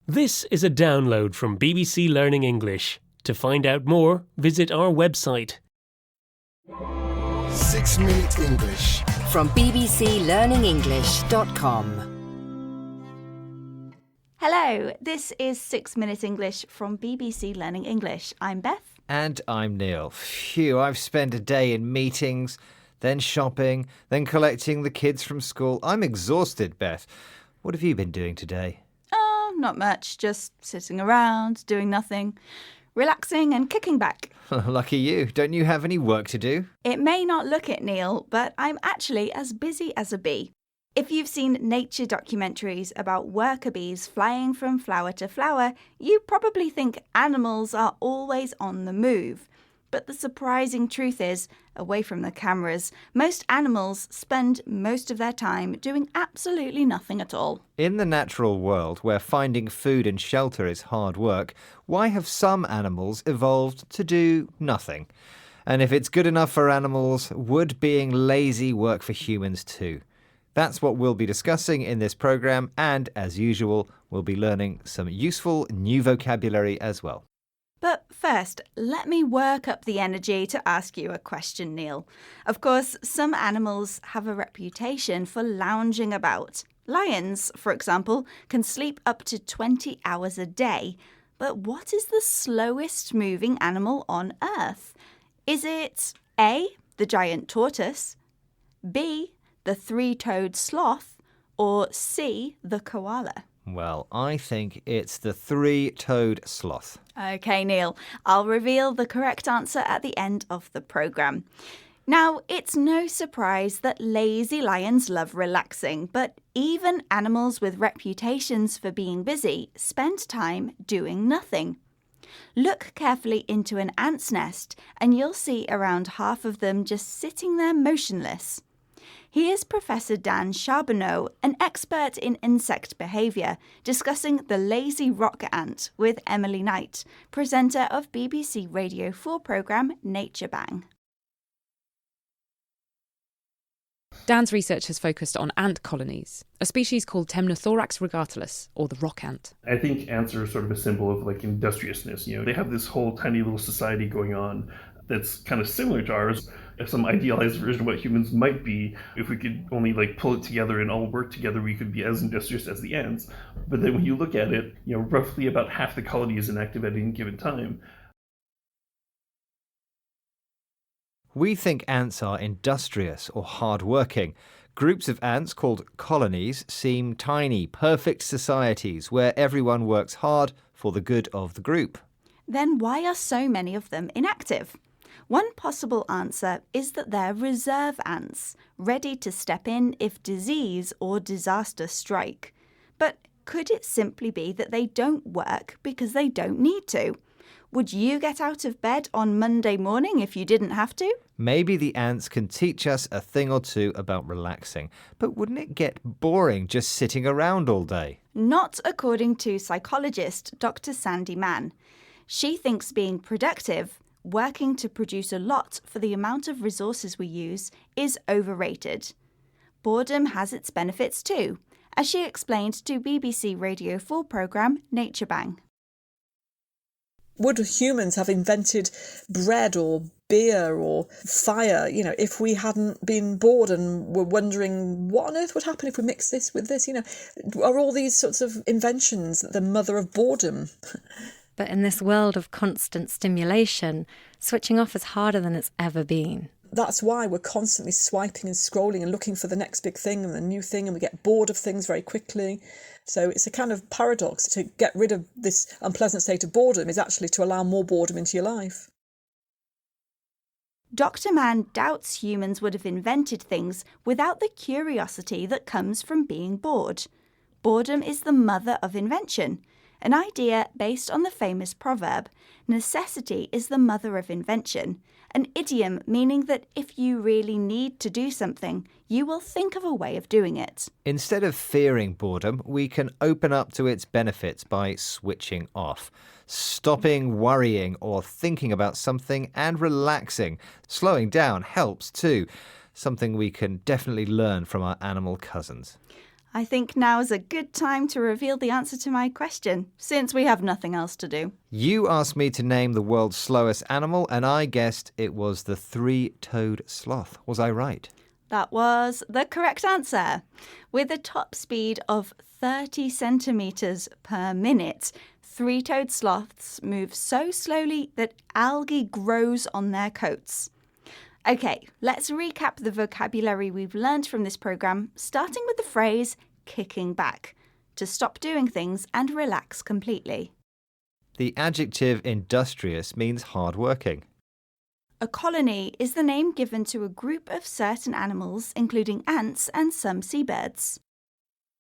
This is a download from BBC Learning English. To find out more, visit our website. 6 Minute English. From bbclearningenglish.com. Hello, this is 6 Minute English from BBC Learning English. I'm Beth. And I'm Neil. Phew, I've spent a day in meetings, then shopping, then collecting the kids from school. I'm exhausted, Beth. What have you been doing today? Oh, not much. Just sitting around, doing nothing, relaxing and kicking back. Lucky you. Don't you have any work to do? It may not look it, Neil, but I'm actually as busy as a bee. If you've seen nature documentaries about worker bees flying from flower to flower, you probably think animals are always on the move. But the surprising truth is, away from the cameras, most animals spend most of their time doing absolutely nothing at all. In the natural world, where finding food and shelter is hard work, why have some animals evolved to do nothing? And if it's good enough for animals, would being lazy work for humans too? That's what we'll be discussing in this programme, and as usual, we'll be learning some useful new vocabulary as well. But first, let me work up the energy to ask you a question, Neil. Of course, some animals have a reputation for lounging about. Lions, for example, can sleep up to 20 hours a day. But what is the slowest moving animal on Earth? Is it A, the giant tortoise, B, the three-toed sloth, or C, the koala? Well, I think it's the three-toed sloth. OK, Neil, I'll reveal the correct answer at the end of the programme. Now, it's no surprise that lazy lions love relaxing, but even animals with reputations for being busy spend time doing nothing. Look carefully into an ant's nest and you'll see around half of them just sitting there motionless. Here's Professor Dan Charbonneau, an expert in insect behaviour, discussing the lazy rock ant with Emily Knight, presenter of BBC Radio 4 programme Nature Bang. Dan's research has focused on ant colonies, a species called Temnothorax regatulus, or the rock ant. I think ants are sort of a symbol of industriousness. They have this whole tiny little society going on that's kind of similar to ours, some idealized version of what humans might be. If we could only pull it together and all work together, we could be as industrious as the ants. But then when you look at it, roughly about half the colony is inactive at any given time. We think ants are industrious or hard-working. Groups of ants called colonies seem tiny, perfect societies where everyone works hard for the good of the group. Then why are so many of them inactive? One possible answer is that they're reserve ants, ready to step in if disease or disaster strike. But could it simply be that they don't work because they don't need to? Would you get out of bed on Monday morning if you didn't have to? Maybe the ants can teach us a thing or two about relaxing, but wouldn't it get boring just sitting around all day? Not according to psychologist Dr. Sandy Mann. She thinks being productive, working to produce a lot for the amount of resources we use, is overrated. Boredom has its benefits too, as she explained to BBC Radio 4 programme Nature Bang. Would humans have invented bread or beer or fire, if we hadn't been bored and were wondering what on earth would happen if we mix this with this? Are all these sorts of inventions the mother of boredom? But in this world of constant stimulation, switching off is harder than it's ever been. That's why we're constantly swiping and scrolling and looking for the next big thing and the new thing, and we get bored of things very quickly. So it's a kind of paradox. To get rid of this unpleasant state of boredom is actually to allow more boredom into your life. Dr. Mann doubts humans would have invented things without the curiosity that comes from being bored. Boredom is the mother of invention, an idea based on the famous proverb, necessity is the mother of invention, an idiom meaning that if you really need to do something, you will think of a way of doing it. Instead of fearing boredom, we can open up to its benefits by switching off, stopping worrying or thinking about something and relaxing. Slowing down helps too, something we can definitely learn from our animal cousins. I think now is a good time to reveal the answer to my question, since we have nothing else to do. You asked me to name the world's slowest animal, and I guessed it was the three-toed sloth. Was I right? That was the correct answer. With a top speed of 30 centimetres per minute, three-toed sloths move so slowly that algae grows on their coats. Okay, let's recap the vocabulary we've learned from this programme, starting with the phrase kicking back, to stop doing things and relax completely. The adjective industrious means hard-working. A colony is the name given to a group of certain animals, including ants and some seabirds.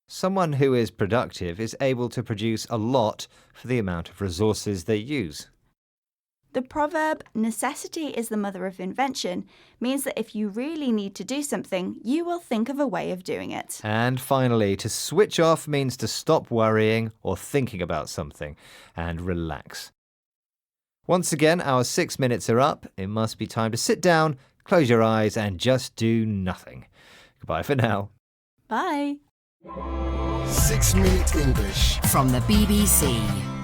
Someone who is productive is able to produce a lot for the amount of resources they use. The proverb, necessity is the mother of invention, means that if you really need to do something, you will think of a way of doing it. And finally, to switch off means to stop worrying or thinking about something and relax. Once again, our 6 minutes are up. It must be time to sit down, close your eyes, and just do nothing. Goodbye for now. Bye. 6 Minute English from the BBC.